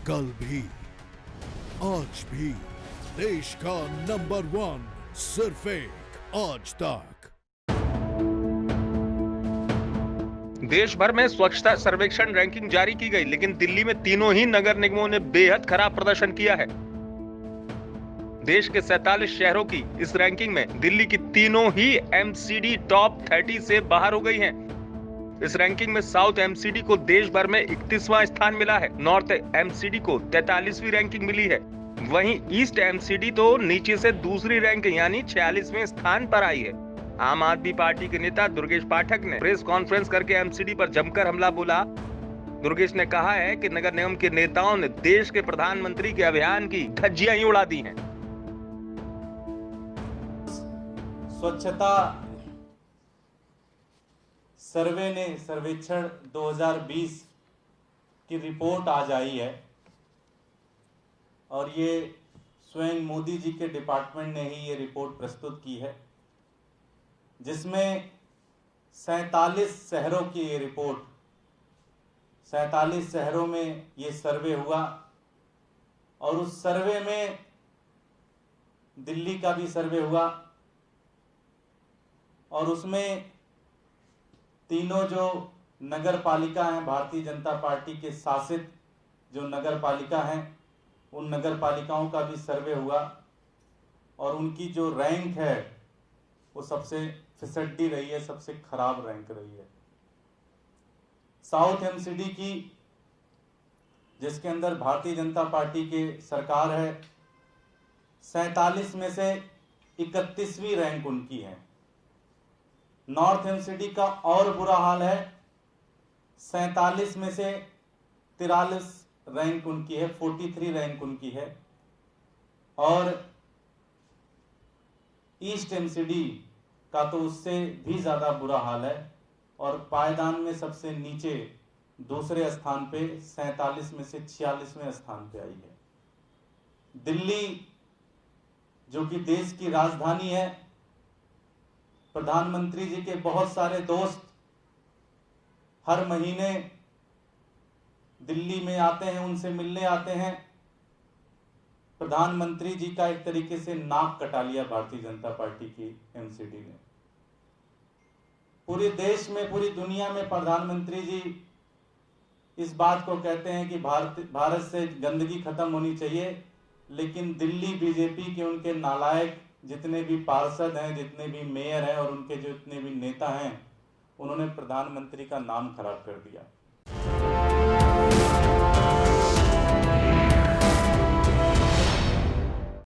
कल भी आज भी देश का नंबर 1 सिर्फ एक आज तक। देश भर में स्वच्छता सर्वेक्षण रैंकिंग जारी की गई, लेकिन दिल्ली में तीनों ही नगर निगमों ने बेहद खराब प्रदर्शन किया है। देश के 47 शहरों की इस रैंकिंग में दिल्ली की तीनों ही एमसीडी टॉप 30 से बाहर हो गई हैं। इस रैंकिंग में साउथ एमसीडी को देश भर में 31वां स्थान मिला है। नॉर्थ एमसीडी को 43वीं रैंकिंग मिली है। वहीं ईस्ट एमसीडी तो नीचे से दूसरी रैंक यानी 46वें स्थान पर आई है। आम आदमी पार्टी के नेता दुर्गेश पाठक ने प्रेस कॉन्फ्रेंस करके एमसीडी पर जमकर हमला बोला। दुर्गेश ने कहा है कि नगर निगम के नेताओं ने देश के प्रधानमंत्री के अभियान की धज्जियां ही उड़ा दी हैं। स्वच्छता सर्वे ने सर्वेक्षण 2020 की रिपोर्ट आज आई है और ये स्वयं मोदी जी के डिपार्टमेंट ने ही ये रिपोर्ट प्रस्तुत की है, जिसमें 47 शहरों की ये रिपोर्ट, 47 शहरों में ये सर्वे हुआ और उस सर्वे में दिल्ली का भी सर्वे हुआ और उसमें तीनों जो नगर पालिका हैं, भारतीय जनता पार्टी के शासित जो नगर पालिका हैं, उन नगर पालिकाओं का भी सर्वे हुआ और उनकी जो रैंक है वो सबसे फिसड्डी रही है, सबसे खराब रैंक रही है। साउथ एमसीडी की, जिसके अंदर भारतीय जनता पार्टी की सरकार है, 47 में से 31वीं रैंक उनकी है। नॉर्थ एमसीडी का और बुरा हाल है, 47 में से 43 रैंक उनकी है, 43 रैंक उनकी है। और ईस्ट एमसीडी का तो उससे भी ज्यादा बुरा हाल है और पायदान में सबसे नीचे दूसरे स्थान पे 47 में से 46वें स्थान पे आई है। दिल्ली जो कि देश की राजधानी है, प्रधानमंत्री जी के बहुत सारे दोस्त हर महीने दिल्ली में आते हैं, उनसे मिलने आते हैं। प्रधानमंत्री जी का एक तरीके से नाक कटा लिया भारतीय जनता पार्टी की एमसीडी ने। पूरे देश में, पूरी दुनिया में प्रधानमंत्री जी इस बात को कहते हैं कि भारत से गंदगी खत्म होनी चाहिए, लेकिन दिल्ली बीजेपी के उनके नालायक जितने भी पार्षद हैं, जितने भी मेयर हैं और उनके जो जितने भी नेता हैं, उन्होंने प्रधानमंत्री का नाम खराब कर दिया।